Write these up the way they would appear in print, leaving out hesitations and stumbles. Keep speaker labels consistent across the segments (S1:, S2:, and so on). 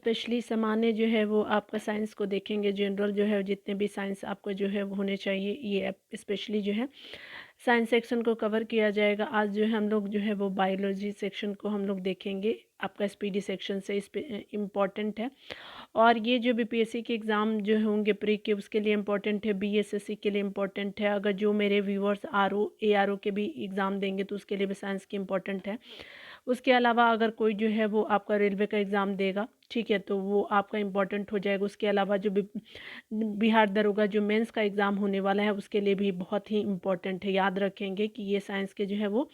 S1: Specially सामान्य जो है वो आपका साइंस को देखेंगे, जनरल जो है जितने भी साइंस आपको जो है वो होने चाहिए, ये स्पेशली जो है साइंस सेक्शन को कवर किया जाएगा। आज जो है हम लोग जो है वो बायोलॉजी सेक्शन को हम लोग देखेंगे। आपका स्पीडी सेक्शन से इस पे इम्पॉर्टेंट है। और ये जो बीपीएससी के एग्ज़ाम जो होंगे प्री के, उसके लिए इम्पोर्टेंट है, बीएसएससी के लिए इम्पोर्टेंट है। अगर जो मेरे व्यूअर्स आरओ एआरओ के भी एग्ज़ाम देंगे तो उसके लिए भी साइंस की इम्पोर्टेंट है। उसके अलावा अगर कोई जो है वो आपका रेलवे का एग्ज़ाम देगा, ठीक है, तो वो आपका इम्पोर्टेंट हो जाएगा। उसके अलावा जो बिहार दरोगा जो मेंस का एग्ज़ाम होने वाला है उसके लिए भी बहुत ही इम्पोर्टेंट है। याद रखेंगे कि ये साइंस के जो है वो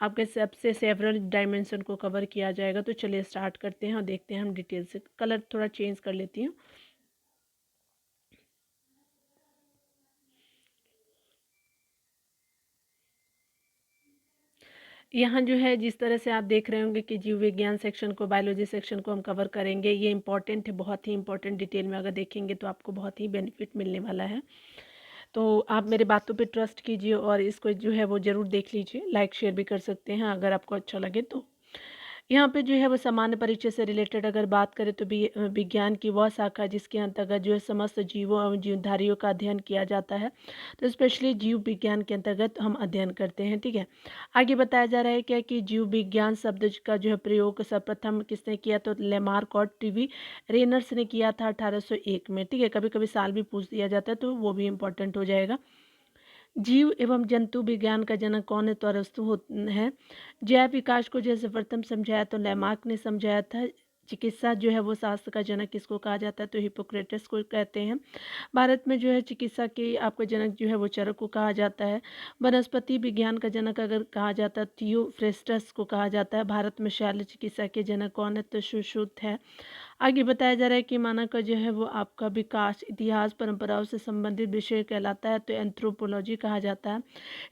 S1: आपके सबसे सेवरल डायमेंशन को कवर किया जाएगा। तो चलिए स्टार्ट करते हैं और देखते हैं हम डिटेल से। कलर थोड़ा चेंज कर लेती हूँ। यहाँ जो है जिस तरह से आप देख रहे होंगे कि जीव विज्ञान सेक्शन को, बायोलॉजी सेक्शन को हम कवर करेंगे। ये इंपॉर्टेंट है, बहुत ही इंपॉर्टेंट। डिटेल में अगर देखेंगे तो आपको बहुत ही बेनिफिट मिलने वाला है। तो आप मेरे बातों पे ट्रस्ट कीजिए और इसको जो है वो ज़रूर देख लीजिए। लाइक शेयर भी कर सकते हैं अगर आपको अच्छा लगे तो। यहाँ पे जो है वो सामान्य परिचय से रिलेटेड अगर बात करें तो विज्ञान की वह शाखा जिसके अंतर्गत जो है समस्त जीवों एवं जीवधारियों का अध्ययन किया जाता है। तो स्पेशली जीव विज्ञान के अंतर्गत हम अध्ययन करते हैं, ठीक है। आगे बताया जा रहा है क्या कि जीव विज्ञान शब्द का जो है प्रयोग सर्वप्रथम किसने किया, तो लेमार्क और टीवी रेनर्स ने किया था 1801 में, ठीक है। कभी कभी साल भी पूछ दिया जाता है तो वो भी इम्पोर्टेंट हो जाएगा। जीव एवं जंतु विज्ञान का जनक कौन है, तो अरस्तु है। जैव विकास को जैसे प्रथम समझाया तो लैमार्क ने समझाया था। चिकित्सा जो है वो शास्त्र का जनक किसको कहा जाता है, तो हिपोक्रेटस को कहते हैं। भारत में जो है चिकित्सा के आपका जनक जो है वो चरक को कहा जाता है। वनस्पति विज्ञान का जनक अगर कहा जाता है थियोफ्रेस्टस को कहा जाता है। भारत में शल्य चिकित्सा के जनक कौन है, तो सुश्रुत है। आगे बताया जा रहा है कि मानव का जो है वो आपका विकास इतिहास परंपराओं से संबंधित विषय कहलाता है, तो एंथ्रोपोलॉजी कहा जाता है।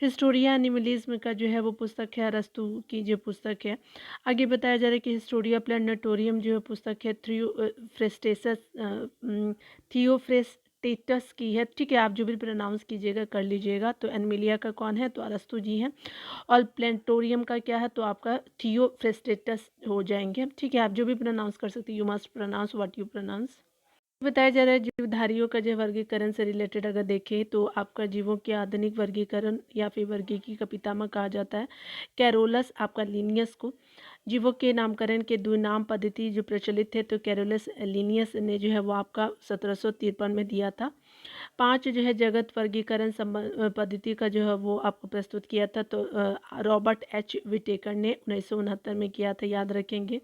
S1: हिस्टोरिया एनिमलिज्म का जो है वो पुस्तक है, अरस्तु की जो पुस्तक है। आगे बताया जा रहा है कि हिस्टोरिया प्लानिटोरियम जो है पुस्तक है थियोफ्रेस्टेटस की है, ठीक है। आप जो भी प्रोनाउंस कीजिएगा कर लीजिएगा। तो एनमिलिया का कौन है, तो अरस्तु जी हैं। और प्लेनेटोरियम का क्या है, तो आपका थियोफ्रेस्टेटस हो जाएंगे, ठीक है। आप जो भी प्रोनाउंस कर सकते हैं, you must pronounce what you pronounce. बताया जा रहा है जीवधारियों का जो वर्गीकरण से रिलेटेड अगर देखें तो आपका जीवों के आधुनिक वर्गीकरण या फिर वर्गीकी का पितामह कहा जाता है कैरोलस आपका लिनियस को। जीवों के नामकरण के दो नाम पद्धति जो प्रचलित है, तो कैरोलस लिनियस ने जो है वो आपका 1753 में दिया था। 5 जो है जगत वर्गीकरण पद्धति का जो है वो आपको प्रस्तुत किया था, तो रॉबर्ट एच विटेकर ने 1969 में किया था, याद रखेंगे।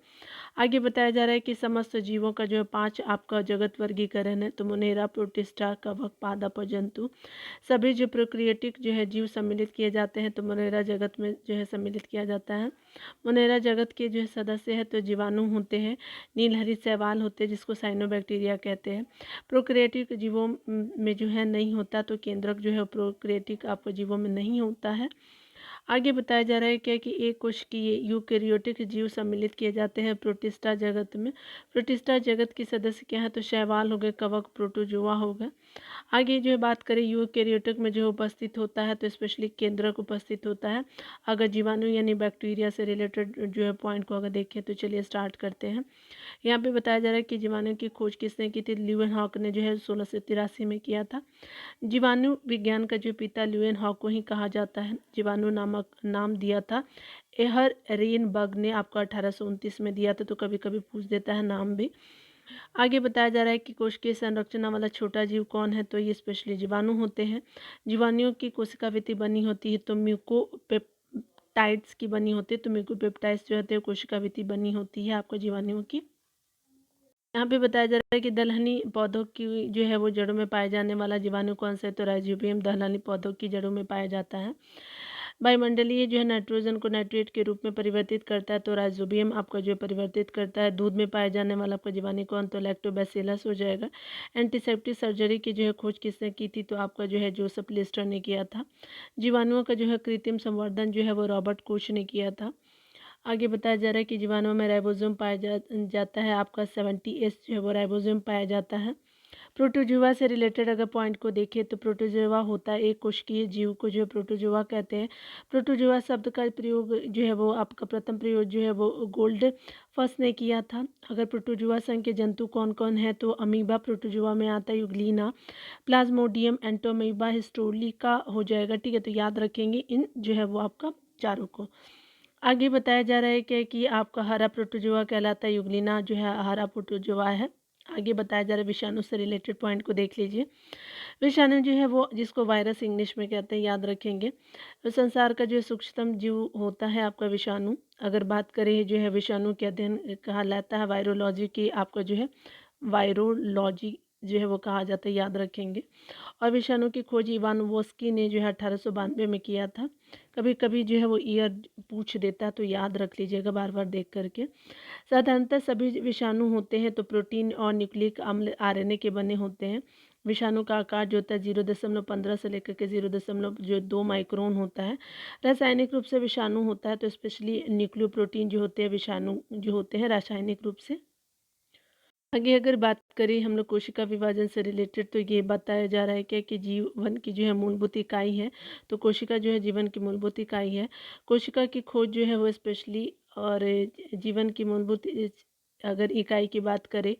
S1: आगे बताया जा रहा है कि समस्त जीवों का जो है 5 आपका जगत वर्गीकरण है, तो मुनेरा, प्रोटिस्टा, कवक, पादप और जंतु। सभी जो प्रोक्रिएटिक जो है जीव सम्मिलित किए जाते हैं, तो मुनेरा जगत में जो है सम्मिलित किया जाता है। मुनेरा जगत के जो है सदस्य है, तो जीवाणु होते हैं, नीलहरित शैवाल होते हैं जिसको साइनोबैक्टीरिया कहते हैं। प्रोक्रिएटिक जीवों में जो है नहीं होता, तो केंद्रक जो है प्रोक्रिएटिक आपको जीवों में नहीं होता है। आगे बताया जा रहा है क्या कि एक कोशिकीय यूकेरियोटिक जीव सम्मिलित किए जाते हैं प्रोटिस्टा जगत में। प्रोटिस्टा जगत के सदस्य क्या है, तो शैवाल हो गए, कवक, प्रोटोजोआ हो गए। आगे जो है बात करें यूकेरियोटिक में जो उपस्थित होता है, तो स्पेशली केंद्रक उपस्थित होता है। अगर जीवाणु यानी बैक्टीरिया से रिलेटेड जो है पॉइंट को अगर देखें तो चलिए स्टार्ट करते हैं। यहाँ पे बताया जा रहा है कि जीवाणु की खोज किसने की थी, ल्यूवेनहॉक ने जो है 1683 में किया था। जीवाणु विज्ञान का जो पिता ल्यूवेनहॉक को ही कहा जाता है। जीवाणु नामक नाम दिया था एहर रेनबर्ग ने आपको 1829 में दिया था, तो कभी कभी पूछ देता है नाम भी। आगे बताया जा रहा है कि कोशिकीय संरचना वाला छोटा जीव कौन है, तो ये स्पेशली जीवाणु होते हैं। जीवाणुओं की कोशिकावृत्ति बनी होती है, तो म्यूकोपेप्टाइड्स की बनी होती है, तो म्यूकोपेप्टाइड्स जो होते हैं कोशिकावृत्ति बनी होती है आपको जीवाणुओं की। यहाँ पे बताया जा रहा है कि दलहनी पौधों की जो है वो जड़ों में पाए जाने वाला जीवाणु कौन सा है, तो राइजोबियम दलहनी पौधों की जड़ों में पाया जाता है। वायुमंडलीय जो है नाइट्रोजन को नाइट्रेट के रूप में परिवर्तित करता है, तो राइजोबियम आपका जो है परिवर्तित करता है। दूध में पाए जाने वाला आपका जीवाणु कौन, तो लैक्टोबैसिलस हो जाएगा। एंटीसेप्टिक सर्जरी की जो है खोज किसने की थी, तो आपका जो है जोसेफ लिस्टर ने किया था। जीवाणुओं का जो है कृत्रिम संवर्धन जो है वो रॉबर्ट कोच ने किया था। आगे बताया जा रहा है कि जीवाणुओं में राइबोसोम पाया जाता है, आपका 70S जो है वो राइबोसोम पाया जाता है। प्रोटोजोआ से रिलेटेड अगर पॉइंट को देखें तो प्रोटोजोआ होता है एक कोशिकीय जीव को जो है प्रोटोजोआ कहते हैं। प्रोटोजोआ शब्द का प्रयोग जो है वो आपका प्रथम प्रयोग जो है वो गोल्ड फर्स्ट ने किया था। अगर प्रोटोजोआ संघ के जंतु कौन कौन है तो अमीबा प्रोटोजोआ में आता है, यूग्लिना, प्लाज्मोडियम, एंटोमीबा, हिस्टोलिका हो जाएगा। ठीक है, तो याद रखेंगे इन जो है वो आपका चारों को। आगे बताया जा रहा है कि आपका हरा प्रोटोजोआ कहलाता है, यूग्लिना जो है हरा प्रोटोजोआ है। आगे बताया जा रहा है विषाणु से रिलेटेड पॉइंट को देख लीजिए। विषाणु जो है वो जिसको वायरस इंग्लिश में कहते हैं, याद रखेंगे। तो संसार का जो सूक्ष्मतम जीव होता है आपका विषाणु। अगर बात करें जो है विषाणु के अध्ययन कहलाता है वायरोलॉजी की, आपका जो है वायरोलॉजी जो है वो कहा जाता है, याद रखेंगे। और विषाणु की खोज इवानोवस्की ने जो है 1892 में किया था। कभी कभी जो है वो ईयर पूछ देता है तो याद रख लीजिएगा बार बार देख करके। साधारणतः सभी विषाणु होते हैं तो प्रोटीन और न्यूक्लिक अम्ल आरएनए के बने होते हैं। विषाणु का आकार जो होता है 0.15 से लेकर के 0.2 माइक्रोन होता है। रासायनिक रूप से विषाणु होता है तो स्पेशली न्यूक्लियोप्रोटीन जो होते हैं विषाणु जो होते हैं रासायनिक रूप से। आगे अगर बात करें हम लोग कोशिका विभाजन से रिलेटेड तो ये बताया जा रहा है कि जीवन की जो है मूलभूत इकाई है। तो कोशिका जो है जीवन की मूलभूत इकाई है। कोशिका की खोज जो है वो स्पेशली और जीवन की मूलभूत अगर इकाई की बात करें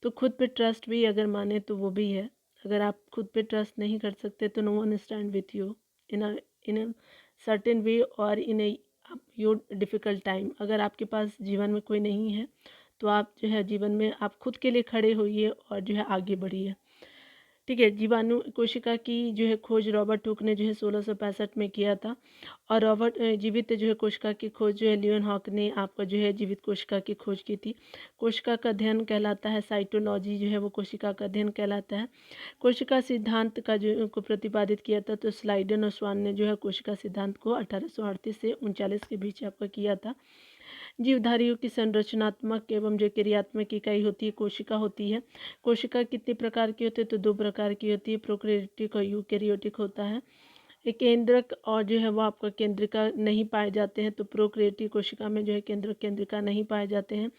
S1: तो खुद पे ट्रस्ट भी अगर माने तो वो भी है। अगर आप खुद पे ट्रस्ट नहीं कर सकते तो no one stand with you in a certain way और इन योर डिफ़िकल्ट टाइम। अगर आपके पास जीवन में कोई नहीं है तो आप जो है जीवन में आप खुद के लिए खड़े होइए और जो है आगे बढ़िए। ठीक है, जीवाणु कोशिका की जो है खोज रॉबर्ट हुक ने जो है 1665 में किया था। और जीवित जो है कोशिका की खोज जो है लियोन हॉक ने आपका जो है जीवित कोशिका की खोज की थी। कोशिका का अध्ययन कहलाता है साइटोलॉजी जो है वो कोशिका का अध्ययन कहलाता है। कोशिका सिद्धांत का जो को प्रतिपादित किया था तो स्लाइडन और स्वान ने जो है कोशिका सिद्धांत को 1838 से 39 के बीच आपका किया था। जीवधारियों की संरचनात्मक एवं जो क्रियात्मक इकाई होती है कोशिका होती है। कोशिका कितने प्रकार की होती है तो दो प्रकार की होती है, प्रोकैरियोटिक और यूकैरियोटिक होता है। एक केंद्रक और जो है वो आपका केंद्रिका नहीं पाए जाते हैं। तो प्रोकैरियोटिक कोशिका में जो है केंद्रक केंद्रिका नहीं पाए जाते हैं।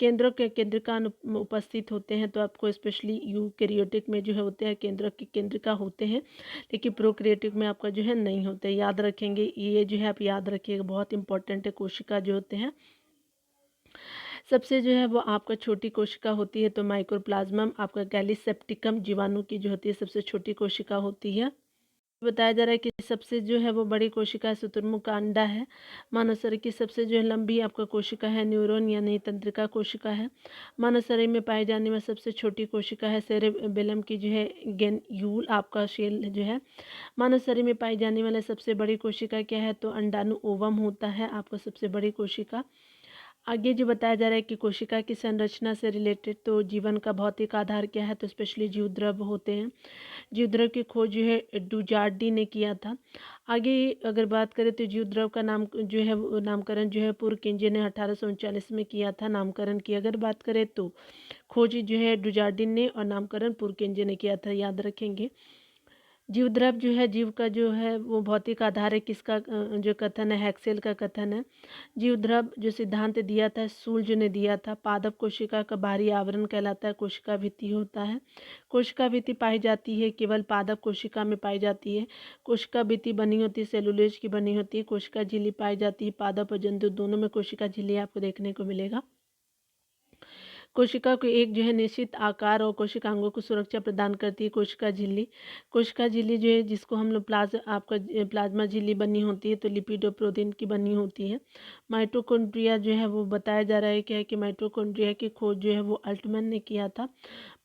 S1: केंद्रक के केंद्रिका उपस्थित होते हैं तो आपको स्पेशली यूकैरियोटिक में जो है होते हैं केंद्रक की केंद्रिका होते हैं, लेकिन प्रोकैरियोटिक में आपका जो है नहीं होते। याद रखेंगे ये जो है आप याद रखिएगा, बहुत इंपॉर्टेंट है। कोशिका जो होते हैं सबसे जो है वो आपका छोटी कोशिका होती है तो माइक्रोप्लाज्मम आपका गैलीसेप्टिकम जीवाणु की जो होती है सबसे छोटी कोशिका होती है। बताया जा रहा है कि सबसे जो है वो बड़ी कोशिका शुतुरमुर्ग का अंडा है। मानव शरीर की सबसे जो है लंबी आपका कोशिका है न्यूरॉन यानी तंत्रिका कोशिका है। मानव शरीर में पाई जाने में सबसे छोटी कोशिका है सेरेबेलम की जो है गेन्यूल आपका शेल जो है। मानव शरीर में पाई जाने वाला सबसे बड़ी कोशिका क्या है तो अंडाणु ओवम होता है आपका सबसे बड़ी कोशिका। आगे जो बताया जा रहा है कि कोशिका की संरचना से रिलेटेड तो जीवन का भौतिक आधार क्या है तो स्पेशली जीवद्रव होते हैं। जीवद्रव की खोज जो है डुजार्डी ने किया था। आगे अगर बात करें तो जीवद्रव का नाम जो है वो नामकरण जो है पुरकिंजे ने 1839 में किया था नामकरण की। अगर बात करें तो खोज जो है डुजार्डिन ने और नामकरण पुरकिंजे ने किया था, याद रखेंगे। जीवद्रव जो है जीव का जो है वो भौतिक आधार है किसका जो कथन है हैक्सेल का कथन है। जीवद्रव जो सिद्धांत दिया था सूल्ज ने दिया था। पादप कोशिका का बाहरी आवरण कहलाता है कोशिका भित्ति होता है। कोशिका भित्ति पाई जाती है केवल पादप कोशिका में पाई जाती है। कोशिका भित्ति बनी होती है सेलुलोज की बनी होती है। कोशिका झिल्ली पाई जाती है पादप और जंतु दोनों में कोशिका झिल्ली आपको देखने को मिलेगा। कोशिका को एक जो है निश्चित आकार और कोशिकांगों को सुरक्षा प्रदान करती है कोशिका झिल्ली। कोशिका झिल्ली जो है जिसको हम लोग प्लाज्मा झिल्ली बनी होती है तो लिपिड और प्रोटीन की बनी होती है। माइटोकॉन्ड्रिया जो है वो बताया जा रहा है क्या है कि माइटोकॉन्ड्रिया की खोज जो है वो अल्टमैन ने किया था।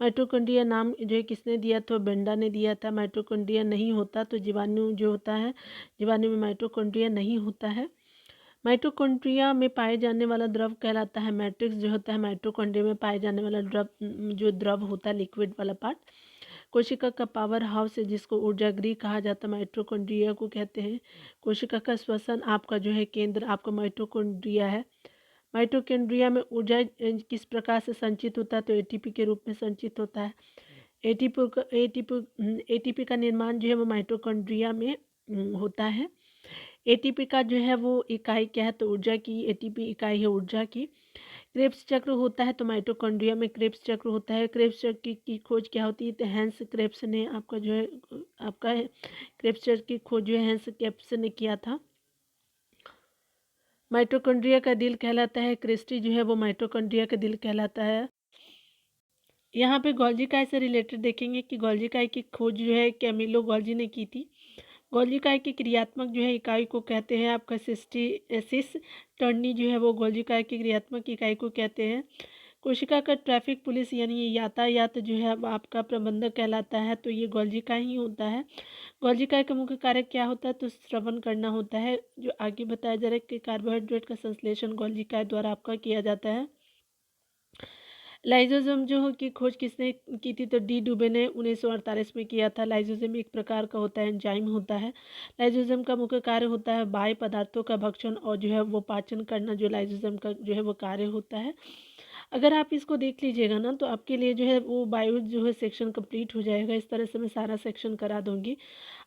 S1: माइटोकॉन्ड्रिया नाम जो है किसने दिया था, बेंडा ने दिया था। माइटोकॉन्ड्रिया नहीं होता तो जीवाणु जो होता है जीवाणु में माइटोकॉन्ड्रिया नहीं होता है। माइटोकॉन्ड्रिया में पाए जाने वाला द्रव कहलाता है मैट्रिक्स जो होता है माइटोकॉन्ड्रिया में पाए जाने वाला द्रव जो द्रव होता है लिक्विड वाला पार्ट। कोशिका का पावर हाउस है जिसको ऊर्जागृह कहा जाता है माइटोकॉन्ड्रिया को कहते हैं। कोशिका का श्वसन आपका जो है केंद्र आपका माइटोकॉन्ड्रिया है। माइटोकॉन्ड्रिया में ऊर्जा किस प्रकार से संचित होता है तो एटीपी के रूप में संचित होता है। एटीपी का निर्माण जो है वो माइटोकॉन्ड्रिया में होता है। एटीपी का जो है वो इकाई क्या है तो ऊर्जा की, एटीपी इकाई है ऊर्जा की। क्रेब्स चक्र होता है तो माइटोकॉन्ड्रिया में क्रेब्स चक्र होता है। क्रेब्स चक्र की खोज क्या होती है, तो हैंस क्रेब्स ने आपका जो है आपका क्रेब्स चक्र की खोज जो है हैंस क्रेब्स ने किया था। माइटोकॉन्ड्रिया का दिल कहलाता है, क्रिस्टी जो है वो माइटोकॉन्ड्रिया का दिल कहलाता है। यहाँ पे गोल्जी काय से रिलेटेड देखेंगे कि गोल्जी काय की खोज जो है कैमिलो गोल्जी ने की थी। गोल्जी काय की क्रियात्मक जो है इकाई को कहते हैं आपका सिस टर्नी जो है वो गोल्जी काय की क्रियात्मक इकाई को कहते हैं। कोशिका का ट्रैफिक पुलिस यानी यातायात जो है आपका प्रबंधक कहलाता है, तो ये गोल्जी काय ही होता है। गोल्जी काय का मुख्य कार्य क्या होता है, तो श्रवण करना होता है। जो आगे बताया जा रहा है कि कार्बोहाइड्रेट का संश्लेषण गोल्जी काय द्वारा आपका किया जाता है। लाइजोसोम जो की खोज किसने की थी, तो डी डुबे ने 1948 में किया था। लाइजोसोम एक प्रकार का होता है, एंजाइम होता है। लाइजोसोम का मुख्य कार्य होता है बाह्य पदार्थों का भक्षण और जो है वो पाचन करना, जो लाइजोसोम का जो है वो कार्य होता है। अगर आप इसको देख लीजिएगा ना तो आपके लिए जो है वो बायो जो है सेक्शन कंप्लीट हो जाएगा। इस तरह से मैं सारा सेक्शन करा दूंगी।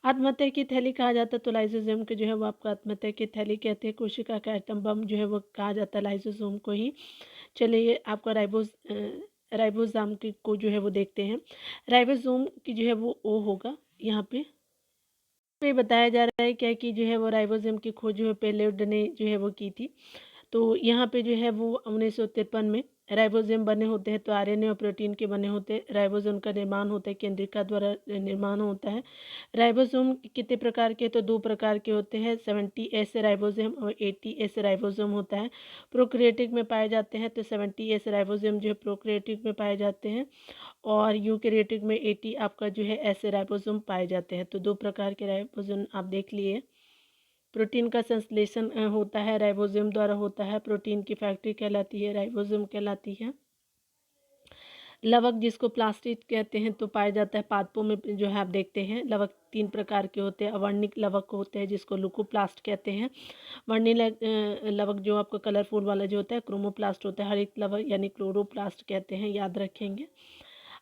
S1: आत्महत्या की थैली कहा जाता है, तो लाइजोसोम के जो है वो आपको आत्महत्या की थैली कहते हैं। कोशिका का एटम बम जो है वो कहा जाता है लाइजोसोम को ही। चलिए आपका राइबोसोम की को जो है वो देखते हैं। राइबोसोम की जो है वो ओ होगा यहाँ पे बताया जा रहा है क्या कि जो है वो राइबोसोम की खोज जो है पेलेड ने जो है वो की थी। तो यहाँ पे जो है वो 1953 में राइबोसोम बने होते हैं, तो आरएनए और प्रोटीन के बने होते हैं। राइबोसोम का निर्माण होता है, केंद्रिका द्वारा निर्माण होता है। राइबोसोम कितने प्रकार के, तो 2 प्रकार के होते हैं। 70S राइबोसोम और 80S राइबोसोम होता है। प्रोकैरियोटिक में पाए जाते हैं, तो 70S राइबोसोम जो है प्रोकैरियोटिक में पाए जाते हैं और यूकैरियोटिक में 80 आपका जो है ऐसे राइबोसोम पाए जाते हैं। तो 2 प्रकार के राइबोसोम आप देख लिए। प्रोटीन का संश्लेषण होता है राइबोसोम द्वारा होता है। प्रोटीन की फैक्ट्री कहलाती है, राइबोसोम कहलाती है। लवक जिसको प्लास्टिड कहते हैं तो पाया जाता है पादपों में, जो है आप देखते हैं। लवक 3 प्रकार के होते हैं। अवर्णिक लवक होते हैं जिसको लुकोप्लास्ट कहते हैं। वर्णिल लवक जो आपको कलरफुल वाला जो होता है क्रोमोप्लास्ट होता है। हरित लवक यानी क्लोरोप्लास्ट कहते हैं, याद रखेंगे।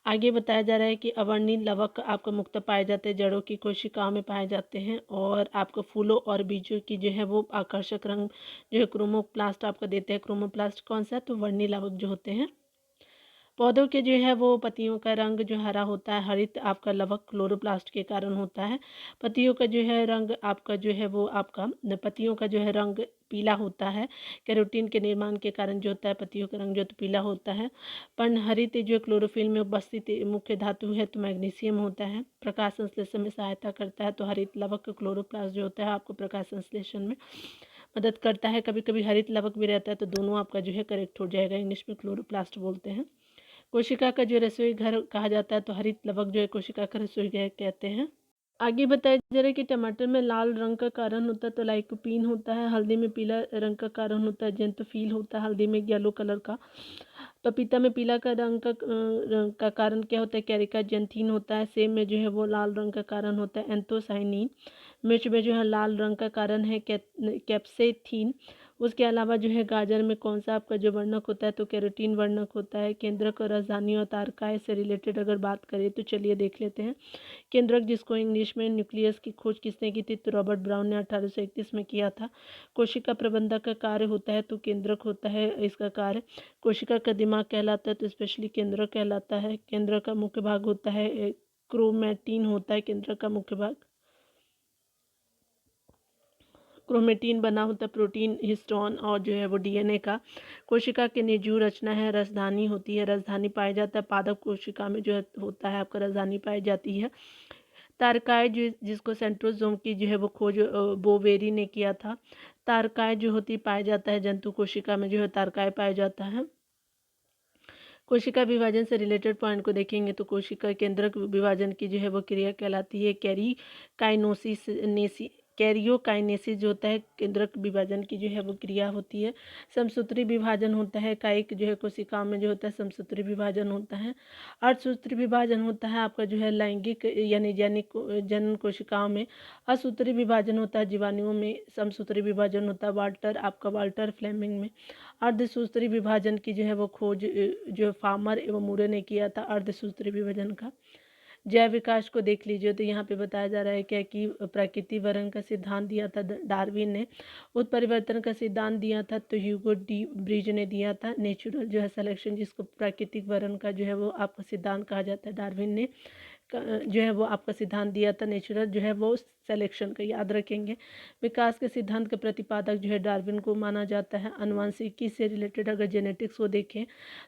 S1: आगे बताया जा रहा है कि अवर्णीय लवक आपका मुक्त पाए जाते हैं, जड़ों की कोशिकाओं में पाए जाते हैं और आपको फूलों और बीजों की जो है वो आकर्षक रंग जो है क्रोमोप्लास्ट आपको देते हैं। क्रोमोप्लास्ट कौन सा है, तो वर्णीय लवक जो होते हैं। पौधों के जो है वो पत्तियों का रंग जो हरा होता है, हरित आपका लवक क्लोरोप्लास्ट के कारण होता है। पत्तियों का जो है रंग आपका जो है वो आपका पत्तियों का जो है रंग पीला होता है। कैरोटीन के निर्माण के कारण जो होता है पत्तियों का रंग जो तो पीला होता है। पर्णहरित जो क्लोरोफिल में उपस्थित मुख्य धातु है तो मैग्नीशियम होता है। प्रकाश संश्लेषण में सहायता करता है, तो हरित लवक क्लोरोप्लास्ट जो होता है आपको प्रकाश संश्लेषण में मदद करता है। कभी कभी हरित लवक भी रहता है, तो दोनों आपका जो है करेक्ट हो जाएगा। इंग्लिश में क्लोरोप्लास्ट बोलते हैं। कोशिका का जो रसोई घर कहा जाता है, तो हरित लवक जो है कोशिका का रसोई घर कहते हैं। आगे बताया जा रहा है कि टमाटर में लाल रंग का कारण होता है, तो लाइकोपीन होता है। हल्दी में पीला रंग का कारण होता है, जेंतोफिल होता है। हल्दी में येलो कलर का। पपीता में पीला का रंग का कारण क्या होता है, कैरिका जेंथीन होता है। सेब में जो है वो लाल रंग का कारण होता है, एंथोसाइनिन। मिर्च में जो है लाल रंग का कारण है कैप्सेथीन। उसके अलावा जो है गाजर में कौन सा आपका जो वर्णक होता है, तो कैरोटीन वर्णक होता है। केंद्रक और राजधानी और तारकाय से रिलेटेड अगर बात करें तो चलिए देख लेते हैं। केंद्रक जिसको इंग्लिश में न्यूक्लियस की खोज किसने की थी, तो रॉबर्ट ब्राउन ने 1831 में किया था। कोशिका प्रबंधक का कार्य होता है, तो केंद्रक होता है इसका कार्य। कोशिका का दिमाग कहलाता है, तो स्पेशली केंद्रक कहलाता है। केंद्रक का मुख्य भाग होता है क्रोमैटिन होता है केंद्रक का मुख्य भाग। क्रोमेटिन बना होता है प्रोटीन, हिस्टोन और जो है वो डीएनए का। कोशिका की निर्जीव रचना है, राजधानी होती है। राजधानी पाया जाता है पादप कोशिका में जो है होता है आपका राजधानी पाई जाती है। तारकाय जिसको सेंट्रोजोम की जो है वो खोज बोवेरी ने किया था। तारकाय जो होती पाया जाता है जंतु कोशिका में जो है तारकाय पाया जाता है। कोशिका विभाजन से रिलेटेड पॉइंट को देखेंगे तो कोशिका केंद्रक विभाजन की जो है वो क्रिया कहलाती है कैरियोकाइनेसिस जो होता है केंद्रक विभाजन की जो है वो क्रिया होती है। समसूत्री विभाजन होता है, कायिक जो है कोशिकाओं में जो होता है समसूत्री विभाजन होता है। अर्धसूत्री विभाजन होता है आपका जो है लैंगिक यानी जनन कोशिकाओं में। असूत्री विभाजन होता है जीवाणुओं में। समसूत्री विभाजन होता है वाल्टर फ्लेमिंग में। अर्धसूत्री विभाजन की जो है वो खोज जो फार्मर एवं मुरे ने किया था अर्धसूत्री विभाजन का। जैव विकास को देख लीजिए तो यहाँ पे बताया जा रहा है क्या कि प्राकृतिक वर्ण का सिद्धांत दिया था डार्विन ने, उत्परिवर्तन का सिद्धांत दिया था तो ह्यूगो डी ब्रिज ने दिया था, नेचुरल जो है सिलेक्शन जिसको प्राकृतिक वर्ण का जो है वो आपका सिद्धांत कहा जाता है डार्विन ने जो है वो आपका सिद्धांत दिया था नेचुरल जो है वो सिलेक्शन का, याद रखेंगे। विकास के सिद्धांत का प्रतिपादक जो है डार्विन को माना जाता है। आनुवंशिकी से रिलेटेड अगर जेनेटिक्स को देखें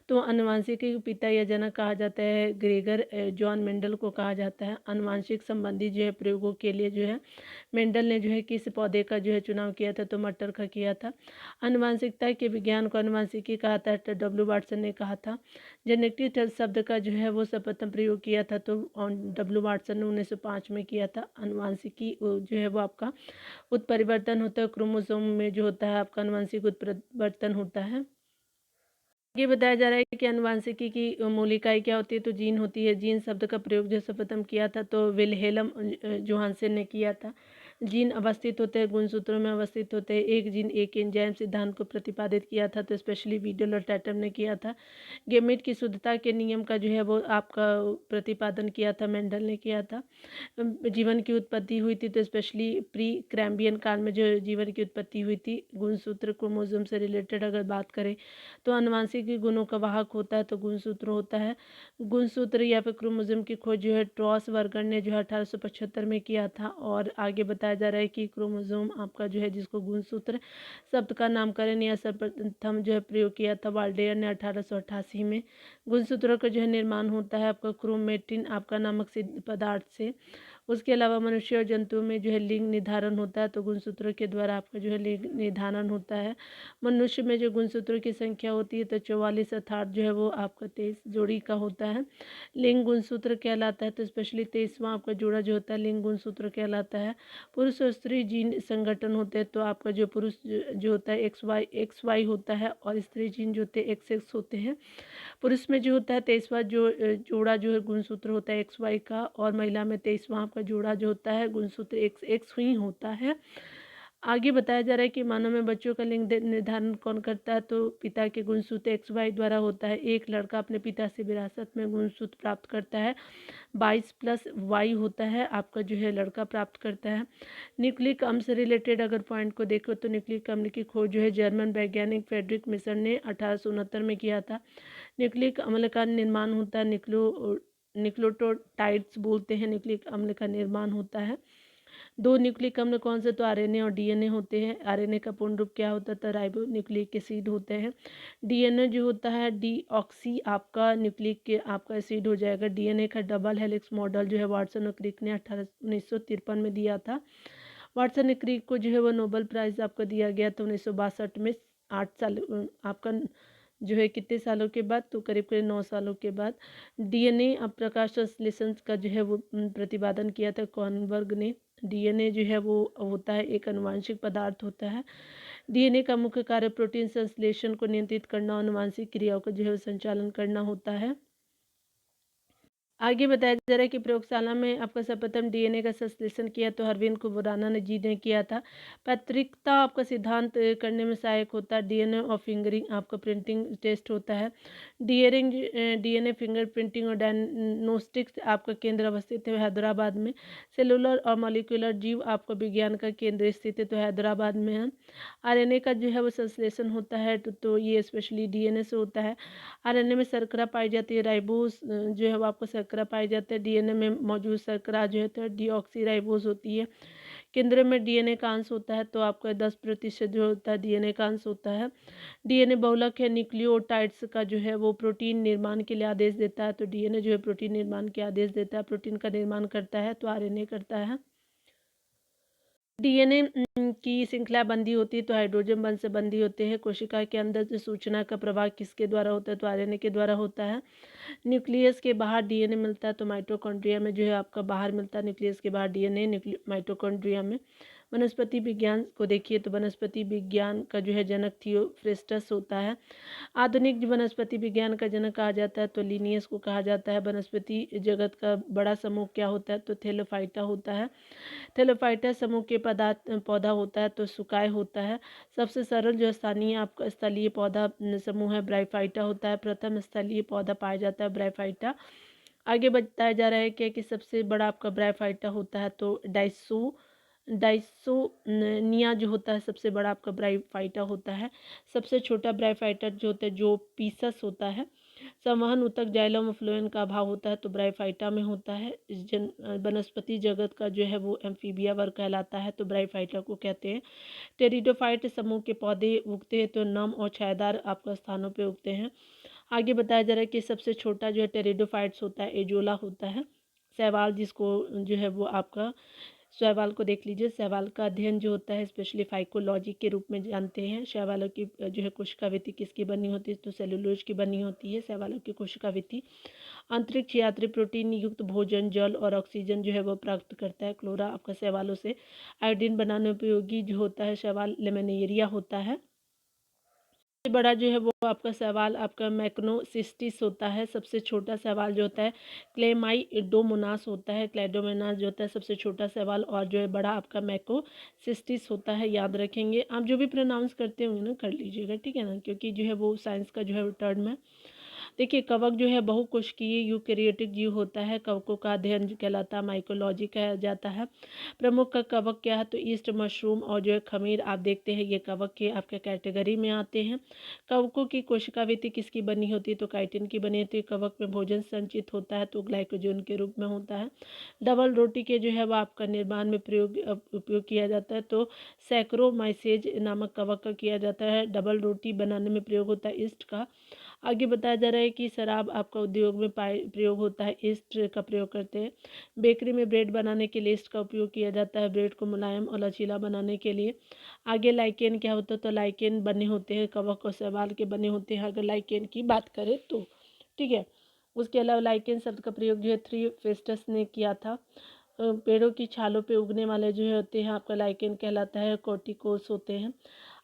S1: तो आनुवंशिकी के पिता या जनक कहा जाता है ग्रेगर जॉन मेंडल को कहा जाता है। आनुवंशिक संबंधी जो है प्रयोगों के लिए जो है मेंडल ने जो है किस पौधे का जो है चुनाव किया था, तो मटर का किया था। आनुवंशिकता के विज्ञान को आनुवंशिकी कहा था, तो डब्ल्यू वाटसन ने कहा था। जेनेटिक शब्द का जो है वो सर्वप्रथम प्रयोग किया था तो डब्ल्यू वाटसन ने 1905 में किया था। आनुवंशिकी जो है वो आपका उत्परिवर्तन होता है, क्रोमोसोम में जो होता है आपका आनुवंशिक उत्परिवर्तन होता है। ये बताया जा रहा है कि आनुवंशिकी की मूल इकाई क्या होती है, तो जीन होती है। जीन शब्द का प्रयोग जो सर्वप्रथम किया था तो विल्हेल्म जोहानसन ने किया था। जीन अवस्थित होते हैं, गुणसूत्रों में अवस्थित होते हैं। एक जीन एक एंजाइम सिद्धांत को प्रतिपादित किया था तो स्पेशली वीडल और टैटम ने किया था। गेमेट की शुद्धता के नियम का जो है वो आपका प्रतिपादन किया था, मेंडल ने किया था। जीवन की उत्पत्ति हुई थी तो स्पेशली प्री कैम्बियन काल में जो जीवन की उत्पत्ति हुई थी। गुणसूत्र क्रोमोसोम से रिलेटेड अगर बात करें तो आनुवंशिक गुणों का वाहक होता है तो गुणसूत्र होता है। गुणसूत्र या फिर क्रोमोसोम की खोज जो है ट्रॉस वर्गर ने जो है 1875 में किया था। और आगे बताया जा रहा है कि क्रोमोसोम आपका जो है जिसको गुणसूत्र शब्द का नामकरण या सर्वप्रथम जो है प्रयोग किया था वाल्डेयर ने 1888 में। गुणसूत्रों का जो है निर्माण होता है आपका क्रोमेटिन आपका नामक सिद्ध पदार्थ से। उसके अलावा मनुष्य और जंतुओं में जो है लिंग निर्धारण होता है तो गुणसूत्रों के द्वारा आपका जो है लिंग निर्धारण होता है। मनुष्य में जो गुणसूत्रों की संख्या होती है तो 44 अर्थात जो है वो आपका 23 जोड़ी का होता है। लिंग गुणसूत्र कहलाता है तो स्पेशली 23वां आपका जोड़ा जो होता है लिंग गुणसूत्र कहलाता है। पुरुष और स्त्री जीन संगठन होते हैं तो आपका जो पुरुष जो होता है एक्स वाई होता है और स्त्री जीन जो होते हैं एक्स होते हैं। पुरुष में जो होता है 23वां जोड़ा जो है गुणसूत्र होता है एक्स वाई का, और महिला में 23वां आपका जोड़ा जो होता है गुणसूत्र एक्स एक्स ही होता है। आगे बताया जा रहा है कि मानव में बच्चों का लिंग निर्धारण कौन करता है, तो पिता के गुणसूत्र एक्स वाई द्वारा होता है। एक लड़का अपने पिता से विरासत में गुणसूत्र प्राप्त करता है, 22+Y होता है आपका जो है लड़का प्राप्त करता है। न्यूक्लिक अम्ल से रिलेटेड अगर पॉइंट को देखो तो न्यूक्लिक अम्ल की खोज जो है जर्मन वैज्ञानिक फ्रेडरिक मिशन ने 1869 में किया था। न्यूक्लिक अम्ल का निर्माण होता है न्यूक्लियोटाइड्स बोलते हैं, न्यूक्लिक अम्ल का निर्माण होता है। दो न्यूक्लिक अम्ल कौन से, तो आरएनए और डीएनए होते हैं। आरएनए का पूर्ण रूप क्या होता है, तो राइबो न्यूक्लिक एसिड होते हैं। डीएनए जो होता है डीऑक्सी आपका न्यूक्लिक के आपका एसिड हो जाएगा। डीएनए का डबल हेलिक्स मॉडल जो है वाटसन और क्रिक ने 1953 में दिया था। वाटसन ने क्रिक को जो है वो नोबेल प्राइज़ आपको दिया गया था 1962 में। 8 साल आपका जो है कितने सालों के बाद, तो करीब करीब 9 सालों के बाद। डीएनए अब प्रकाश संश्लेषण का जो है वो प्रतिपादन किया था कॉर्नबर्ग ने। डीएनए जो है वो होता है एक आनुवांशिक पदार्थ होता है। डीएनए का मुख्य कार्य प्रोटीन संश्लेषण को नियंत्रित करना, आनुवांशिक क्रियाओं का जो है संचालन करना होता है। आगे बताया जा रहा है कि प्रयोगशाला में आपका सर्वप्रथम डीएनए का संश्लेषण किया तो हरविन कुबराना ने जी ने किया था। पैतृकता आपका सिद्धांत करने में सहायक होता है। डीएनए और फिंगरिंग आपका प्रिंटिंग टेस्ट होता है। डीएनए फिंगर प्रिंटिंग और डायग्नोस्टिक्स आपका केंद्र अवस्थित है हैदराबाद में। सेलुलर और मॉलिक्यूलर जीव आपका विज्ञान का केंद्र स्थित है तो हैदराबाद में है। आरएनए का जो है वो संश्लेषण होता है तो ये स्पेशली डीएनए से होता है। आरएनए में शर्करा पाई जाती है, राइबोस जो है वो आपको शर्करा पाई जाता है। डीएनए में मौजूद शर्करा जो है तो डीऑक्सीराइबोस होती है। केंद्र में डीएनए का अंश होता है तो आपका 10% जो होता है डीएनए का अंश होता है। डीएनए बहुलक है, न्यूक्लियोटाइड्स का जो है वो प्रोटीन निर्माण के लिए आदेश देता है तो डीएनए जो है प्रोटीन निर्माण के आदेश देता है। प्रोटीन का निर्माण करता है तो आरएनए करता है। डीएनए की श्रृंखला बंदी होती है तो हाइड्रोजन बंध से बंदी होते हैं। कोशिका के अंदर जो सूचना का प्रवाह किसके द्वारा होता है, तो आरएनए के द्वारा होता है। न्यूक्लियस के बाहर डीएनए मिलता है तो माइटोकॉन्ड्रिया में जो है आपका बाहर मिलता है न्यूक्लियस के बाहर डीएनए माइटोकॉन्ड्रिया में। वनस्पति विज्ञान को देखिए तो वनस्पति विज्ञान का जो है जनक थियोफ्रेस्टस होता है। आधुनिक वनस्पति विज्ञान का जनक कहा जाता है तो लिनियस को कहा जाता है। वनस्पति जगत का बड़ा समूह क्या होता है, तो थेलोफाइटा होता है। थेलोफाइटा समूह के पौधा होता है तो सुकाय होता है। सबसे सरल जो स्थानीय आपका स्थलीय पौधा समूह है ब्राइफाइटा होता है। प्रथम स्थलीय पौधा पाया जाता है ब्राइफाइटा। आगे बताया जा रहा है कि सबसे बड़ा आपका ब्रायोफाइटा होता है तो डाइसोनिया जो होता है सबसे बड़ा आपका ब्रायोफाइटा होता है। सबसे छोटा ब्रायोफाइटा जो होता है जो पीसस होता है। संवहन ऊतक जाइलम और फ्लोएम का अभाव होता है तो ब्रायोफाइटा में होता है। वनस्पति जगत का जो है वो एम्फीबिया वर्ग कहलाता है तो ब्रायोफाइटा को कहते हैं। टेरिडोफाइट समूह के पौधे उगते हैं तो नम और छायादार आपका स्थानों पे उगते हैं। आगे बताया जा रहा है कि सबसे छोटा जो है टेरिडोफाइट्स होता है, एजोला होता है। शैवाल जिसको जो है वो आपका शैवाल को देख लीजिए। शैवाल का अध्ययन जो होता है स्पेशली फाइकोलॉजी के रूप में जानते हैं। शैवालों की जो है कोशिकाविधि किसकी बनी होती है तो सेलुलोज की बनी होती है शैवालों की कोशिकाविधि। अंतरिक्ष यात्री प्रोटीन युक्त भोजन जल और ऑक्सीजन जो है वो प्राप्त करता है। क्लोरा आपका शैवालों से। आयोडीन बनाने उपयोगी जो होता है शैवाल लेमिनेरिया होता है। सबसे बड़ा जो है वो आपका शैवाल आपका मैक्रोसिस्टिस होता है। सबसे छोटा शैवाल जो होता है क्लेमाइडोमोनास होता है। क्लेडोमोनास जो होता है सबसे छोटा शैवाल और जो है बड़ा आपका मैक्रोसिस्टिस होता है। याद रखेंगे आप जो भी प्रोनाउंस करते होंगे ना कर लीजिएगा, ठीक है ना, क्योंकि जो है वो साइंस का जो है वो टर्म है। देखिए कवक जो है बहुकोशिकीय यूकेरियोटिक जीव होता है। कवकों का अध्ययन जो कहलाता है माइकोलॉजी कहा जाता है। प्रमुख कवक क्या है तो ईस्ट मशरूम और जो है खमीर आप देखते हैं ये कवक के आपके कैटेगरी में आते हैं। कवकों की कोशिकाविधि किसकी बनी होती है तो काइटिन की बनी होती है। कवक में भोजन संचित होता है तो ग्लाइकोजन के रूप में होता है। डबल रोटी के जो है वो आपका निर्माण में उपयोग किया जाता है तो सैक्रोमाइसेज नामक कवक का किया जाता है। डबल रोटी बनाने में प्रयोग होता है ईस्ट का। आगे बताया जा रहा है कि शराब आपका उद्योग में प्रयोग होता है ईस्ट का प्रयोग करते हैं। बेकरी में ब्रेड बनाने के लिए ईस्ट का उपयोग किया जाता है ब्रेड को मुलायम और लचीला बनाने के लिए। आगे लाइकेन क्या होता है तो लाइकेन बने होते हैं कवक और शैवाल के बने होते हैं अगर लाइकेन की बात करें तो, ठीक है। उसके अलावा लाइकेन शब्द का प्रयोग जो है थ्री फेस्टस ने किया था। पेड़ों की छालों पे उगने वाले जो होते हैं आपका लाइकेन कहलाता है। कॉर्टिकोस होते हैं।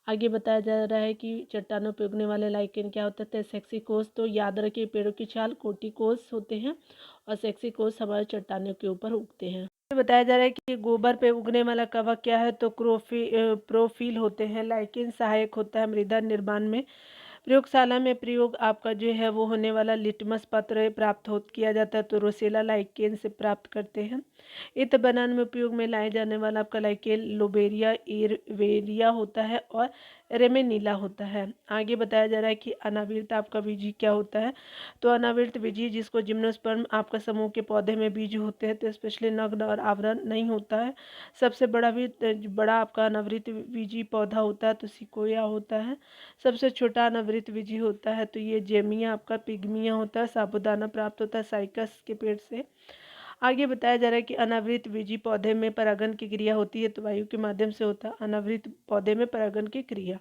S1: आगे बताया जा रहा है कि चट्टानों पे उगने वाले लाइकेन क्या होता है सेक्सिकोस। तो याद रखिए पेड़ों की छाल कोटिकोस होते हैं और सेक्सिकोस हमारे चट्टानों के ऊपर उगते हैं। बताया जा रहा है कि गोबर पे उगने वाला कवक क्या है तो प्रोफिल होते हैं। लाइकेन सहायक होता है मृदा निर्माण में। प्रयोगशाला में प्रयोग आपका जो है वो होने वाला लिटमस पत्र प्राप्त हो किया जाता है तो रोसेला लाइकेन से प्राप्त करते हैं। इत्र बनाने में उपयोग में लाए जाने वाला आपका लाइकेन लोबेरिया एरवेरिया होता है और रेमेनीला होता है। आगे बताया जा रहा है कि अनावृत आपका बीजी क्या होता है तो अनावृत बीजी जिसको जिम्नोस्पर्म आपका समूह के पौधे में बीज होते हैं तो स्पेशली नग्न और आवरण नहीं होता है। सबसे बड़ा आपका अनावृत बीजी पौधा होता है तो सिकोया होता है। सबसे छोटा अनावृत बीजी होता है तो ये जेमिया आपका पिग्मिया होता है। साबूदाना प्राप्त होता है साइकस के पेड़ से। आगे बताया जा रहा है कि अनावृत बीजी पौधे में परागण की क्रिया होती है तो वायु के माध्यम से होता है अनावृत पौधे में परागण की क्रिया।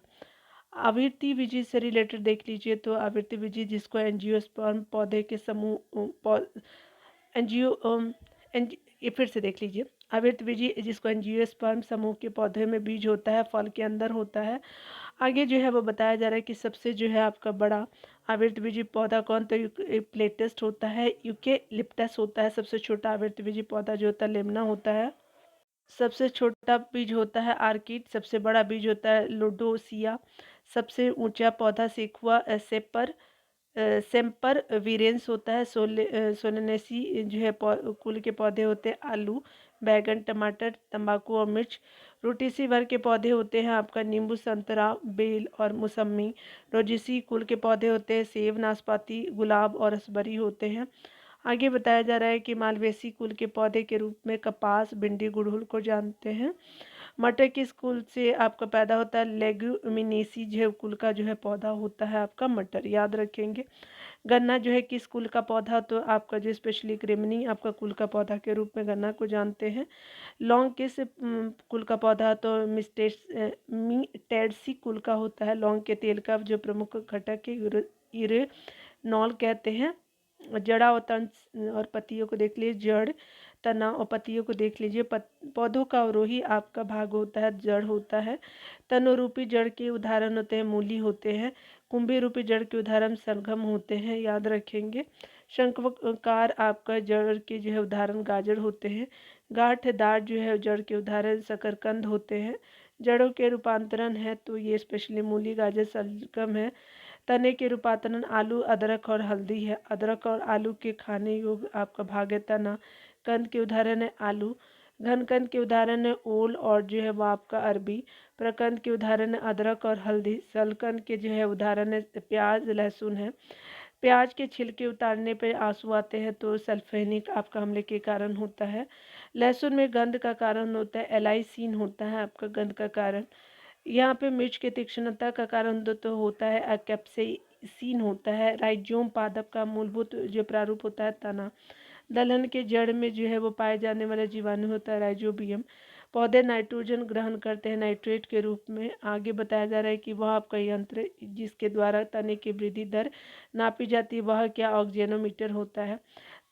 S1: आवृत्ति बीजी से रिलेटेड देख लीजिए तो आवृत्ति बीजी जिसको एंजियोस्पर्म पौधे के समूह एंजियो ये फिर से देख लीजिए। आवृत्त बीजी जिसको एंजियोस्पर्म समूह के पौधे में बीज होता है फल के अंदर होता है। आगे जो है वो बताया जा रहा है कि सबसे जो है आपका बड़ा आवृतबीजी पौधा कौन तो यूकेलिप्टस होता है। यूकेलिप्टस होता है। सबसे छोटा आवृतबीजी पौधा जो होता है लेमना होता है। सबसे छोटा बीज होता है आर्किड। सबसे बड़ा बीज होता है लोडोसिया। सबसे ऊंचा पौधा सेक्वा सेम्पर वीरेंस होता है। सोलेनेसी जो है कुल के पौधे होते हैं आलू बैगन टमाटर तंबाकू और मिर्च। रोटेसी वर्ग के पौधे होते हैं आपका नींबू संतरा बेल और मौसमी। रोजेसी कुल के पौधे होते हैं सेब नाशपाती गुलाब और रसबरी होते हैं। आगे बताया जा रहा है कि मालवेसी कुल के पौधे के रूप में कपास भिंडी गुड़हल को जानते हैं। मटर किस कुल से आपका पैदा होता है लेग्यूमिनेसी जो कुल का जो है पौधा होता है आपका मटर याद रखेंगे। गन्ना जो है किस कुल का पौधा तो आपका जो स्पेशली क्रेमनी आपका कुल का पौधा के रूप में गन्ना को जानते हैं। लौंग किस कुल का पौधा तो मिस्टेडसी कुल का होता है। लौंग के तेल का जो प्रमुख घटक है यूरेनॉल कहते हैं। जड़ा और तन और पत्तियों को देख लीजिए जड़ तना और पत्तियों को देख लीजिए। पौधों का अवरोही आपका भाग होता है जड़ होता है। तनोरूपी जड़ के उदाहरण होते हैं मूली होते हैं। कुंभी रूपी जड़ के उदाहरण सलगम होते हैं याद रखेंगे। शंखकार आपका जड़ के जो है उदाहरण गाजर होते हैं। गांठदार जो है जड़ के उदाहरण शकरकंद होते हैं। जड़ों के रूपांतरण है तो ये स्पेशली मूली गाजर सलगम है। तने के रूपांतरण आलू, अदरक और हल्दी है। अदरक और आलू के खाने योग्य आपका भाग है तना। कंद के उदाहरण है आलू। घन कंद के उदाहरण है ओल और जो है वो आपका अरबी। प्रकंद के उदाहरण है अदरक और हल्दी। सलकंद के जो है उदाहरण है प्याज, लहसुन है। प्याज के छिलके उतारने पे आंसू आते हैं तो सल्फेनिक आपका हमले के कारण होता है। लहसुन में गंध का कारण होता है, एलाइसिन होता है आपका गंध का कारण। यहाँ पे मिर्च की तीक्ष्णता का कारण तो होता है कैप्सेसिन होता है। राइजोम पादप का मूलभूत जो प्रारूप होता है तना। दलहन के जड़ में जो है वो पाए जाने वाला जीवाणु होता है राइजोबियम। पौधे नाइट्रोजन ग्रहण करते हैं नाइट्रेट के रूप में। आगे बताया जा रहा है कि वह आपका यंत्र जिसके द्वारा तने की वृद्धि दर नापी जाती है वह क्या ऑक्जेनोमीटर होता है।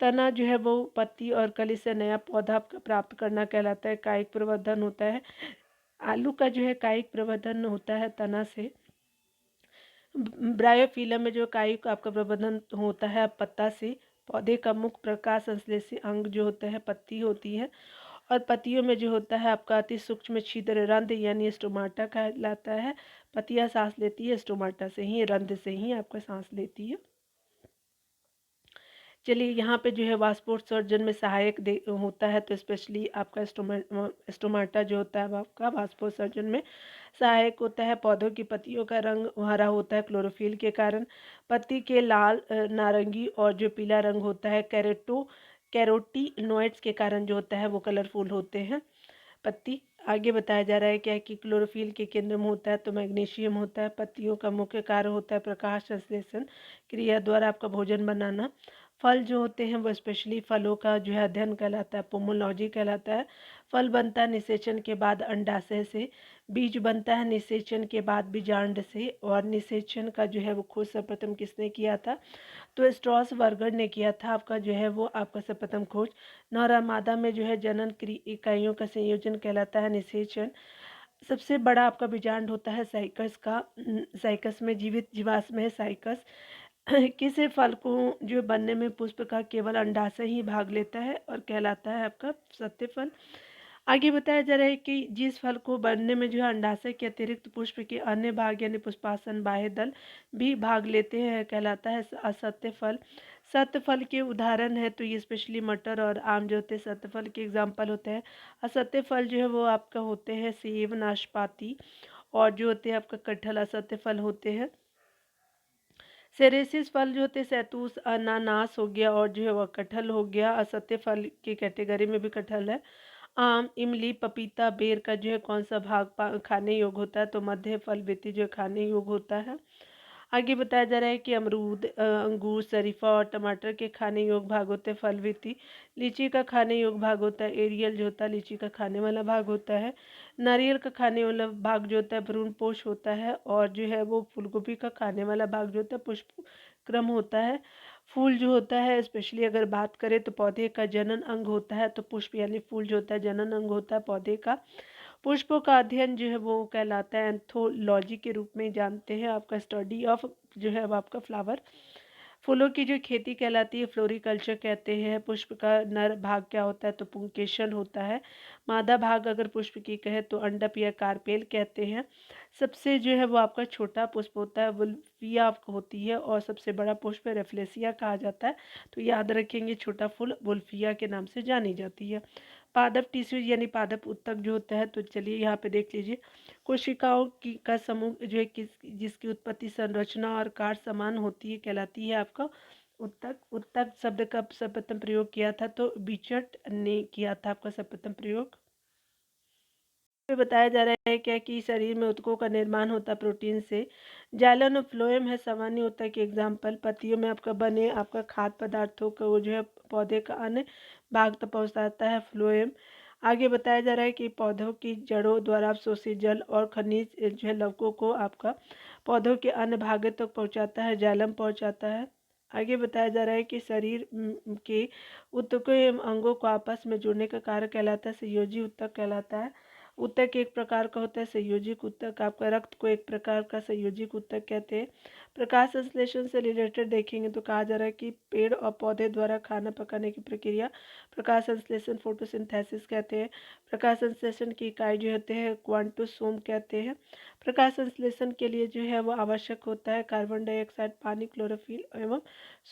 S1: तना जो है वो पत्ती और कली से नया पौधा प्राप्त करना कहलाता है। कायिक प्रवर्धन होता है। आलू का जो है कायिक प्रवर्धन होता है तना से। ब्रायोफिलम में जो कायिक आपका प्रवर्धन होता है पत्ता से। पौधे का मुख्य प्रकाश संश्लेषी अंग जो होता है पत्ती होती है। और पत्तियों में जो होता है आपका अति सूक्ष्म छिद्र रंध्र यानी स्टोमाटा कहलाता है। पत्तियां सांस लेती है स्टोमाटा से ही, रंध्र से ही आपका सांस लेती है। चलिए यहाँ पे जो है वाष्पोत्सर्जन में सहायक होता है तो स्पेशली आपका स्टोमाटा जो होता है आपका वाष्पोत्सर्जन में सहायक होता है। पौधों की पत्तियों का रंग हरा होता है क्लोरोफिल के कारण। पत्ती के लाल, नारंगी और जो पीला रंग होता है कैरोटीनॉइड्स के कारण जो होता है वो कलरफुल होते हैं पत्ती। आगे बताया जा रहा है क्या कि क्लोरोफिल के केंद्र में होता है तो मैग्नीशियम होता है। पत्तियों का मुख्य कार्य होता है प्रकाश संश्लेषण क्रिया द्वारा आपका भोजन बनाना। फल जो होते हैं वो स्पेशली फलों का जो है अध्ययन कहलाता है पोमोलॉजी कहलाता है। फल बनता है निषेचन के बाद अंडाशय से। बीज बनता है निषेचन के बाद बीजांड से। और निषेचन का जो है वो खोज सर्वप्रथम किसने किया था तो स्ट्रॉस वर्गर ने किया था आपका जो है वो आपका सर्वप्रथम खोज। नर और मादा में जो है जनन इकाइयों का संयोजन कहलाता है निषेचन। सबसे बड़ा आपका बीजांड होता है साइकस का। साइकस में जीवित जीवाश्म है साइकस। किसी फल को जो बनने में पुष्प का केवल अंडाशय ही भाग लेता है और कहलाता है आपका सत्य फल। आगे बताया जा रहा है कि जिस फल को बनने में जो है अंडाशय के अतिरिक्त पुष्प के अन्य भाग यानी पुष्पासन बाह्य दल भी भाग लेते हैं कहलाता है असत्य फल। सत्य फल के उदाहरण है तो ये स्पेशली मटर और आम जो होते हैं सत्य फल के एग्जाम्पल होते हैं। असत्य फल जो है वो आपका होते हैं सेब, नाशपाती और जो होते हैं आपका कटहल असत्य फल होते हैं। सेरेसिस फल जो होते हैं सैतूस, अनानास हो गया और जो है वह कटहल हो गया। असत्य फल की कैटेगरी में भी कटहल है। आम, इमली, पपीता, बेर का जो है कौन सा भाग खाने योग्य होता है तो मध्य फल वृत्ति जो है खाने योग्य होता है। आगे बताया जा रहा है कि अमरूद, अंगूर, शरीफा और टमाटर के खाने योग्य भाग होते हैं फल वृत्ति। लीची का खाने योग्य भाग होता है एरियल जो होता है लीची का खाने वाला भाग होता है। नारियल का खाने वाला भाग जो होता है भ्रूणपोष होता है। और जो है वो फूलगोभी का खाने वाला भाग जो होता है पुष्प क्रम होता है। फूल जो होता है स्पेशली अगर बात करें तो पौधे का जनन अंग होता है तो पुष्प यानी फूल जो होता है जनन अंग होता है पौधे का। पुष्पों का अध्ययन जो है वो कहलाता है एंथोलॉजी के रूप में जानते हैं आपका स्टडी ऑफ जो है वो आपका फ्लावर। फूलों की जो खेती कहलाती है फ्लोरिकल्चर कहते हैं। पुष्प का नर भाग क्या होता है तो पुंकेशन होता है। मादा भाग अगर पुष्प की कहे तो अंडप या कार्पेल कहते हैं। सबसे जो है वो आपका छोटा पुष्प होता है वुल्फिया होती है और सबसे बड़ा पुष्प रेफ्लेसिया कहा जाता है। तो याद रखेंगे छोटा फूल वुल्फिया के नाम से जानी जाती है। पादप टिश्यू यानी पादप उत्तक जो होता है तो चलिए यहाँ पे देख लीजिए। कोशिकाओं की का समूह जो है जिसकी उत्पत्ति संरचना और कार्य समान होती है कहलाती है आपका उत्तक। उत्तक शब्द का सर्वप्रथम प्रयोग किया था तो बिचट ने किया था आपका सर्वप्रथम प्रयोग। पे बताया जा रहा है क्या कि शरीर में ऊतकों का निर्माण होता है प्रोटीन से। जाइलम और फ्लोएम है सामान्य ऊतक के एग्जाम्पल। पत्तियों में आपका बने आपका खाद्य पदार्थों को वो जो है पौधे का अन्य भाग तक पहुँचाता है फ्लोएम। आगे बताया जा रहा है कि पौधों की जड़ों द्वारा अवशोषित जल और खनिज जो है लवकों को आपका पौधों के अन्य भागों तक पहुँचाता है जाइलम पहुँचाता है। आगे बताया जा रहा है कि शरीर के ऊतकों एवं अंगों को आपस में जोड़ने का कार्य कहलाता है संयोजी ऊतक कहलाता है। ऊतक एक प्रकार का होता है संयोजिक ऊतक। आपका रक्त को एक प्रकार का संयोजिक ऊतक कहते हैं। प्रकाश संश्लेषण से रिलेटेड देखेंगे तो कहा जा रहा है कि पेड़ और पौधे द्वारा खाना पकाने की प्रक्रिया प्रकाश संश्लेषण फोटोसिंथेसिस कहते हैं। प्रकाश संश्लेषण की इकाई जो होते हैं क्वांटोसोम कहते हैं। प्रकाश संश्लेषण के लिए जो है वो आवश्यक होता है कार्बन डाइऑक्साइड, पानी, क्लोरोफिल एवं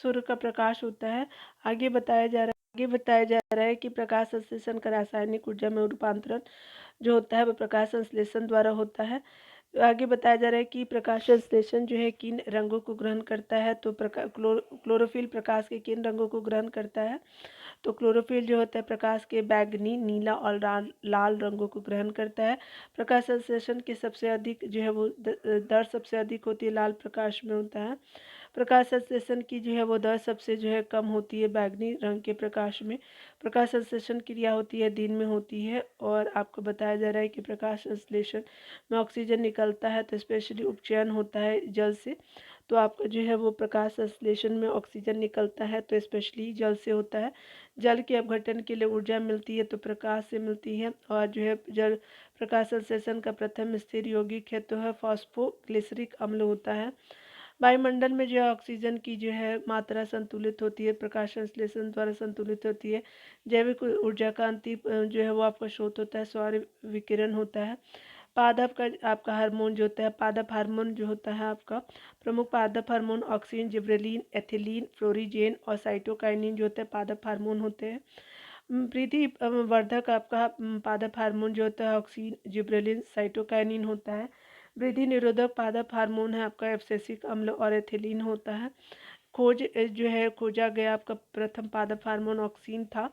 S1: सूर्य का प्रकाश होता है। आगे बताया जा रहा है कि प्रकाश संश्लेषण का रासायनिक ऊर्जा में रूपांतरण जो होता है वो प्रकाश संश्लेषण द्वारा होता है। आगे बताया जा रहा है कि प्रकाश संश्लेषण जो है किन रंगों को ग्रहण करता है, तो क्लोरोफिल प्रकाश के किन रंगों को ग्रहण करता है, तो क्लोरोफिल जो होता है प्रकाश के बैंगनी, नीला और लाल रंगों को ग्रहण करता है। प्रकाश संश्लेषण की सबसे अधिक जो है वो दर सबसे अधिक होती है लाल प्रकाश में होता है। प्रकाश संश्लेषण की जो है वो दर सबसे जो है कम होती है बैंगनी रंग के प्रकाश में। प्रकाश संश्लेषण क्रिया होती है दिन में होती है। और आपको बताया जा रहा है कि प्रकाश संश्लेषण में ऑक्सीजन निकलता है तो स्पेशली उपचयन होता है जल से। तो आपका जो है वो प्रकाश संश्लेषण में ऑक्सीजन निकलता है तो स्पेशली जल से होता है। जल के अपघटन के लिए ऊर्जा मिलती है तो प्रकाश से मिलती है। और जो है जल प्रकाश संश्लेषण का प्रथम स्थिर यौगिक है तो है फॉस्फोग्लिसरिक अम्ल होता है। वायुमंडल में जो है ऑक्सीजन की जो है मात्रा संतुलित होती है, प्रकाश संश्लेषण द्वारा संतुलित होती है। जैविक ऊर्जा का अंतिम जो है वो आपका स्रोत होता है सौर विकिरण होता है। पादप का आपका हार्मोन जो होता है, पादप हार्मोन जो होता है आपका प्रमुख पादप hormone auxin, gibberellin, ethylene, florigen और साइटोकाइनिन जो होते हैं पादप हार्मोन होते हैं। वृद्धि वर्धक आपका पादप हार्मोन जो होता है ऑक्सिन, जिब्रेलिन, साइटोकाइनिन होता है। वृद्धि निरोधक पादप हार्मोन है आपका एब्सिसिक अम्ल और एथिलीन होता है। जो है खोजा गया आपका प्रथम पादप हार्मोन ऑक्सिन था।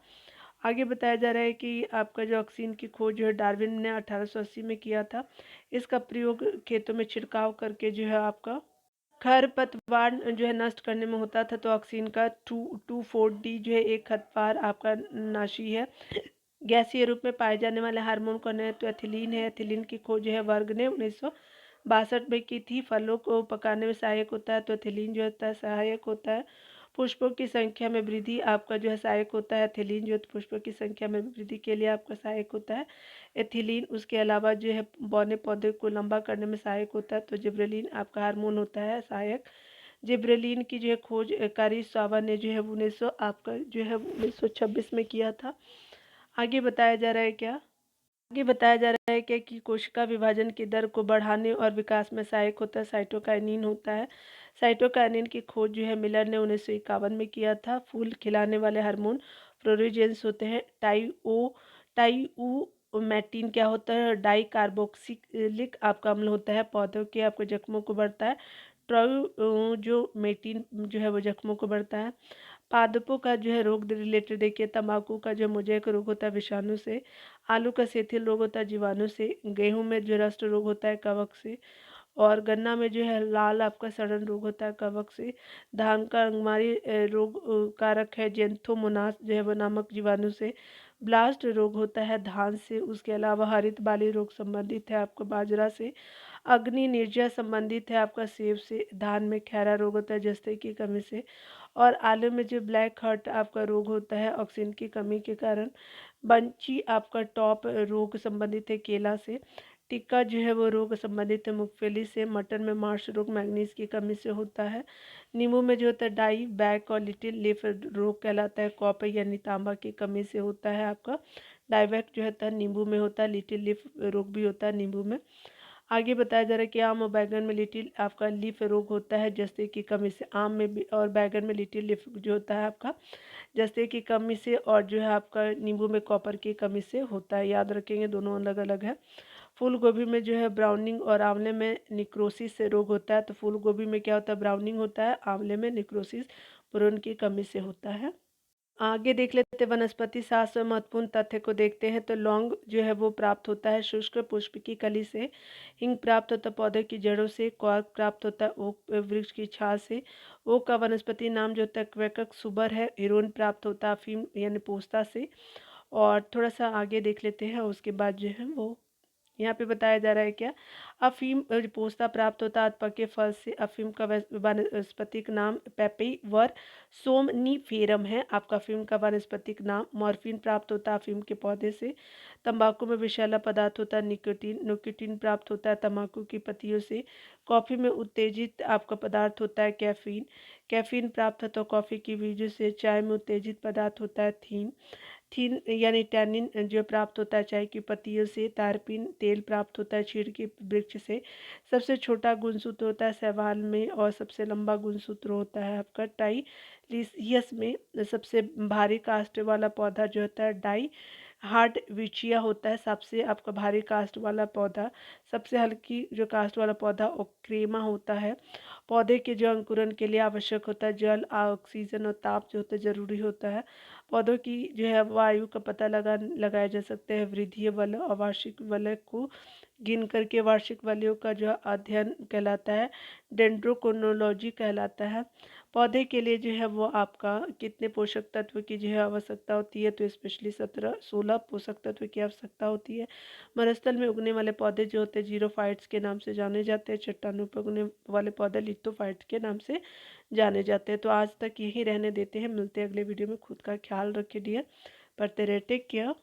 S1: आगे बताया जा रहा है कि आपका जो ऑक्सिन की खोज जो है डार्विन ने 1880 में किया था। इसका प्रयोग खेतों में छिड़काव करके जो है आपका खरपतवार जो है नष्ट करने में होता था। तो ऑक्सिन का 2,2,4-D जो है एक खरपतवार आपका नाशी है। गैसीय रूप में पाए जाने वाले हार्मोन कौन है, तो एथिलीन है। एथिलीन की खोज जो है वर्ग ने 1962 में की थी। फलों को पकाने में सहायक होता है तो एथिलीन जो होता है सहायक होता है। पुष्पों की संख्या में वृद्धि आपका जो है सहायक होता है एथिलीन जो पुष्पों की संख्या में वृद्धि के लिए आपका सहायक होता है एथिलीन। उसके अलावा जो है बौने पौधे को लंबा करने में सहायक होता है तो जिब्रेलिन आपका हार्मोन होता है सहायक। जिब्रेलिन की जो है खोज कारी सावा ने जो है 1926 में किया था। आगे बताया जा रहा है क्या, आगे बताया जा रहा है क्या कि कोशिका विभाजन की दर को बढ़ाने और विकास में सहायक होता है साइटोकाइनिन होता है। साइटोकाइनिन की खोज जो है मिलर ने 1951 में किया था। फूल खिलाने वाले हार्मोन फ्लोरीजेंस होते हैं। टाइऊमैटिन क्या होता है, डाई कार्बोक्सिलिक आपका अम्ल होता है, पौधों के आपके जख्मों को बढ़ता है। जो मेटिन जो है वो जख्मों को बढ़ता है। पादपों का जो है रोग रिलेटेड देखिए, तंबाकू का जो मोज़ेक रोग होता है विषाणु से। आलू का सेथिल रोग होता है जीवाणु से। गेहूं में जो रस्ट रोग होता है कवक से। और गन्ना में जो है लाल आपका सड़न रोग होता है कवक से। धान का अंगमारी रोग कारक है जेंथोमोनास जो है वो नामक जीवाणु से। ब्लास्ट रोग होता है धान से। उसके अलावा हरित बाली रोग संबंधित है आपको बाजरा से। अग्नि निर्जय संबंधित है आपका सेब से। धान में खैरा रोग होता है जस्ते की कमी से। और आलू में जो ब्लैक हर्ट आपका रोग होता है ऑक्सीजन की कमी के कारण। बंची आपका टॉप रोग संबंधित है केला से। टिक्का जो है वो रोग संबंधित है मूंगफली से। मटर में मार्श रोग मैग्नीज की कमी से होता है। नींबू में जो होता है डाई बैक और लिटिल लिफ रोग कहलाता है कॉपर यानी तांबा की कमी से होता है आपका। डाइवैक जो होता है नींबू में होता है। लिटिल लिफ रोग भी होता है नींबू में। आगे बताया जा रहा है कि आम और बैगन में लिटिल आपका लीफ रोग होता है जस्ते की कमी से। आम में भी और बैगन में लिटिल लीफ जो होता है आपका जस्ते की कमी से। और जो है आपका नींबू में कॉपर की कमी से होता है। याद रखेंगे दोनों अलग अलग है। फूल गोभी में जो है ब्राउनिंग और आंवले में निक्रोसिस से रोग होता है। तो फूल गोभी में क्या होता है ब्राउनिंग होता है, आंवले में निक्रोसिस बोरोन की कमी से होता है। आगे देख लेते हैं वनस्पति शास्त्र में महत्वपूर्ण तथ्य को देखते हैं। तो लौंग जो है वो प्राप्त होता है शुष्क पुष्प की कली से। हिंग प्राप्त होता है पौधे की जड़ों से। क्वार्क प्राप्त होता है ओक वृक्ष की छाल से। ओक का वनस्पति नाम जो होता है क्वेकक सुबर है। हेरोइन प्राप्त होता है अफीम यानी पोस्ता से। और थोड़ा सा आगे देख लेते हैं उसके बाद जो है वो यहाँ पे बताया जा रहा है क्या, अफीम पोस्ता प्राप्त होता है पके फल से। अफीम का वानस्पतिक नाम पेपई वर सोमनीफेरम है। आपका अफीम का वानस्पतिक नाम। मॉर्फिन प्राप्त होता है अफीम के पौधे से। तंबाकू में विषैला पदार्थ होता है निकोटीन। निकोटीन प्राप्त होता है तंबाकू की पत्तियों से। कॉफ़ी में उत्तेजित आपका पदार्थ होता है कैफीन। कैफीन प्राप्त होता है कॉफ़ी की बीजों से। चाय में उत्तेजित पदार्थ होता है थीन। थीन यानी टैनिन जो प्राप्त होता है चाय की पत्तियों से। तारपीन तेल प्राप्त होता है चीड़ के वृक्ष से। सबसे छोटा गुणसूत्र होता है शैवाल में और सबसे लंबा गुणसूत्र होता है आपका टाइलिसियस में। सबसे भारी कास्ट वाला पौधा जो होता है डाई हार्डविचिया होता है सबसे आपका भारी कास्ट वाला पौधा। सबसे हल्की जो कास्ट वाला पौधा ओक्रेमा होता है। पौधे के जो अंकुरण के लिए आवश्यक होता है जल ऑक्सीजन और ताप जो होता है ज़रूरी होता है। पौधों की जो है वायु का पता लगाया जा सकता है वृद्धि वलय और वार्षिक वलय को गिन करके। वार्षिक वलयों का जो अध्ययन कहलाता है डेंड्रोक्रोनोलॉजी कहलाता है। पौधे के लिए जो है वो आपका कितने पोषक तत्व की जो है आवश्यकता होती है, तो स्पेशली 17-16 पोषक तत्व की आवश्यकता होती है। मरुस्थल में उगने वाले पौधे जो होते हैं जीरोफाइट्स के नाम से जाने जाते हैं। चट्टानों पर उगने वाले पौधे लिथोफाइट्स के नाम से जाने जाते हैं। तो आज तक यही रहने देते हैं, मिलते हैं अगले वीडियो में। खुद का ख्याल रखिए डियर, पढ़ते रहे, टेक केयर।